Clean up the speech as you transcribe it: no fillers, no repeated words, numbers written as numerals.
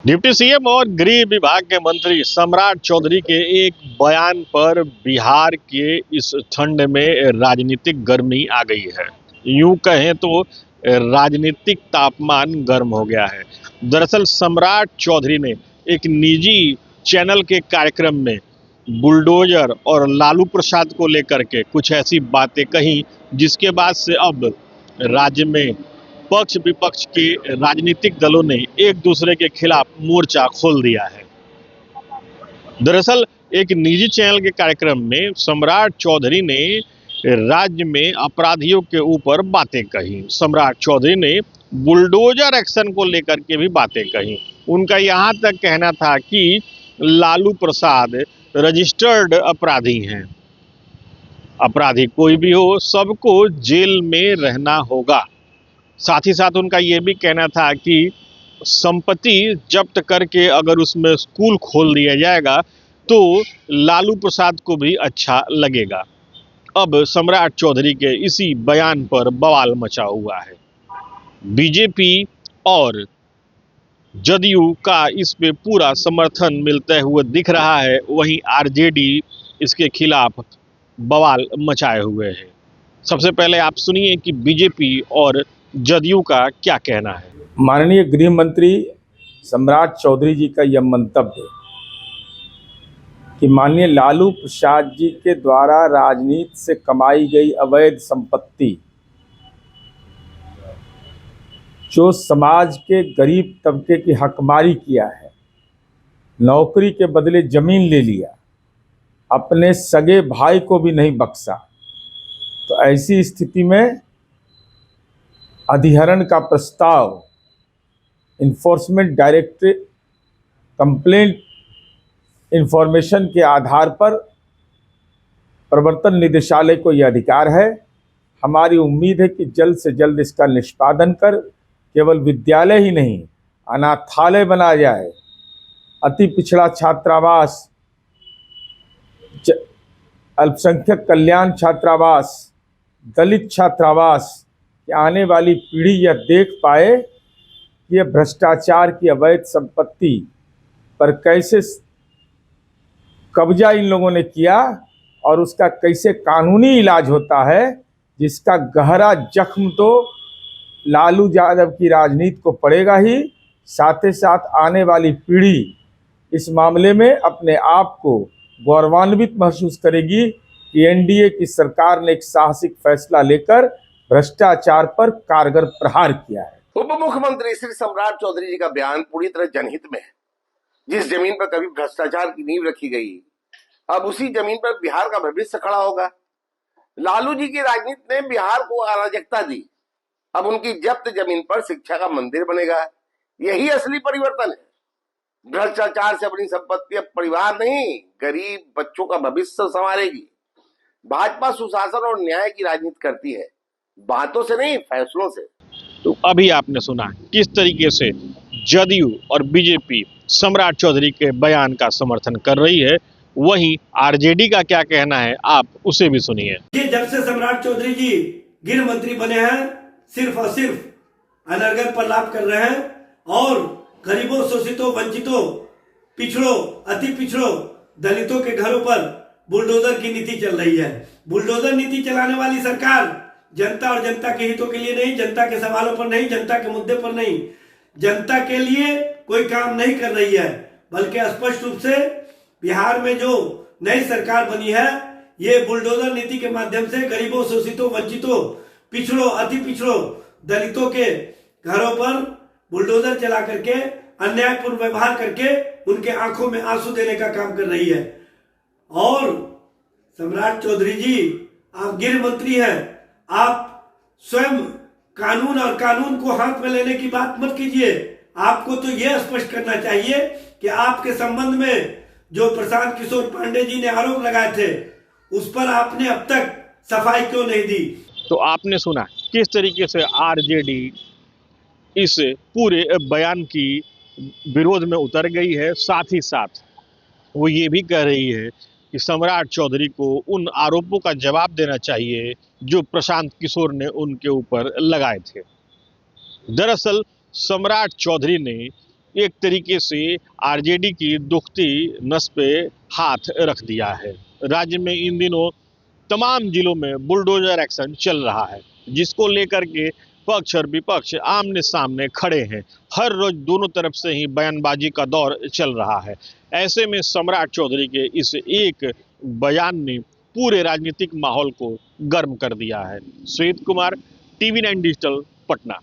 Deputy CM और गृह विभाग के मंत्री सम्राट चौधरी के एक बयान पर बिहार के इस ठंड में राजनीतिक गर्मी आ गई है। यूं कहें तो राजनीतिक तापमान गर्म हो गया है। दरअसल सम्राट चौधरी ने एक निजी चैनल के कार्यक्रम में बुलडोजर और लालू प्रसाद को लेकर के कुछ ऐसी बातें कही, जिसके बाद से अब राज्य में पक्ष विपक्ष के राजनीतिक दलों ने एक दूसरे के खिलाफ मोर्चा खोल दिया है। दरअसल एक निजी चैनल के कार्यक्रम में सम्राट चौधरी ने राज्य में अपराधियों के ऊपर बातें कही। सम्राट चौधरी ने बुलडोजर एक्शन को लेकर के भी बातें कही। उनका यहाँ तक कहना था कि लालू प्रसाद रजिस्टर्ड अपराधी हैं। अपराधी कोई भी हो, सबको जेल में रहना होगा। साथ ही साथ उनका ये भी कहना था कि संपत्ति जब्त करके अगर उसमें स्कूल खोल दिया जाएगा तो लालू प्रसाद को भी अच्छा लगेगा। अब सम्राट चौधरी के इसी बयान पर बवाल मचा हुआ है। बीजेपी और जदयू का इस पे पूरा समर्थन मिलते हुए दिख रहा है, वहीं आरजेडी इसके खिलाफ बवाल मचाए हुए है। सबसे पहले आप सुनिए कि बीजेपी और जदयू का क्या कहना है। माननीय गृह मंत्री सम्राट चौधरी जी का यह मंतव्य कि माननीय लालू प्रसाद जी के द्वारा राजनीति से कमाई गई अवैध संपत्ति जो समाज के गरीब तबके की हकमारी किया है, नौकरी के बदले जमीन ले लिया, अपने सगे भाई को भी नहीं बख्शा, तो ऐसी स्थिति में अधिहरण का प्रस्ताव इन्फोर्समेंट डायरेक्टरेट कंप्लेंट इंफॉर्मेशन के आधार पर प्रवर्तन निदेशालय को यह अधिकार है। हमारी उम्मीद है कि जल्द से जल्द इसका निष्पादन कर केवल विद्यालय ही नहीं, अनाथालय बनाया जाए, अति पिछड़ा छात्रावास, अल्पसंख्यक कल्याण छात्रावास, दलित छात्रावास कि आने वाली पीढ़ी यह देख पाए कि यह भ्रष्टाचार की अवैध संपत्ति पर कैसे कब्जा इन लोगों ने किया और उसका कैसे कानूनी इलाज होता है, जिसका गहरा जख्म तो लालू यादव की राजनीति को पड़ेगा ही, साथ ही साथ आने वाली पीढ़ी इस मामले में अपने आप को गौरवान्वित महसूस करेगी कि एनडीए की सरकार ने एक साहसिक फैसला लेकर भ्रष्टाचार पर कारगर प्रहार किया है। उप मुख्यमंत्री श्री सम्राट चौधरी जी का बयान पूरी तरह जनहित में है। जिस जमीन पर कभी भ्रष्टाचार की नींव रखी गई, अब उसी जमीन पर बिहार का भविष्य खड़ा होगा। लालू जी की राजनीति ने बिहार को अराजकता दी, अब उनकी जब्त जमीन पर शिक्षा का मंदिर बनेगा। यही असली परिवर्तन है। भ्रष्टाचार से अपनी संपत्ति अब परिवार नहीं, गरीब बच्चों का भविष्य संवारेगी। भाजपा सुशासन और न्याय की राजनीति करती है, बातों से नहीं, फैसलों से। तो अभी आपने सुना किस तरीके से जदयू और बीजेपी सम्राट चौधरी के बयान का समर्थन कर रही है, वहीं आरजेडी का क्या कहना है, आप उसे भी सुनिए। जब से सम्राट चौधरी जी गृह मंत्री बने हैं, सिर्फ और सिर्फ अनर्गल पर लाभ कर रहे हैं और गरीबों, शोषितों, वंचितों, पिछड़ों, अति पिछड़ों, दलितों के घरों पर बुलडोजर की नीति चल रही है। बुलडोजर नीति चलाने वाली सरकार जनता और जनता के हितों के लिए नहीं, जनता के सवालों पर नहीं, जनता के मुद्दे पर नहीं, जनता के लिए कोई काम नहीं कर रही है, बल्कि स्पष्ट रूप से बिहार में जो नई सरकार बनी है, ये बुलडोजर नीति के माध्यम से गरीबों, शोषितों, वंचितों, पिछड़ों, अति पिछड़ों, दलितों के घरों पर बुलडोजर चला करके अन्यायपूर्ण व्यवहार करके उनके आंखों में आंसू देने का काम कर रही है। और सम्राट चौधरी जी, आप गृह मंत्री हैं, आप स्वयं कानून और कानून को हाथ में लेने की बात मत कीजिए। आपको तो यह स्पष्ट करना चाहिए कि आपके संबंध में जो प्रशांत किशोर पांडे जी ने आरोप लगाए थे, उस पर आपने अब तक सफाई क्यों नहीं दी। तो आपने सुना किस तरीके से आरजेडी इस पूरे बयान की विरोध में उतर गई है। साथ ही साथ वो ये भी कह रही है कि सम्राट चौधरी को उन आरोपों का जवाब देना चाहिए जो प्रशांत किशोर ने उनके ऊपर लगाए थे। दरअसल सम्राट चौधरी ने एक तरीके से आरजेडी की दुखती नस पे हाथ रख दिया है। राज्य में इन दिनों तमाम जिलों में बुलडोजर एक्शन चल रहा है, जिसको लेकर के पक्ष और विपक्ष आमने सामने खड़े हैं। हर रोज दोनों तरफ से ही बयानबाजी का दौर चल रहा है। ऐसे में सम्राट चौधरी के इस एक बयान ने पूरे राजनीतिक माहौल को गर्म कर दिया है। श्वेत कुमार, TV9 डिजिटल, पटना।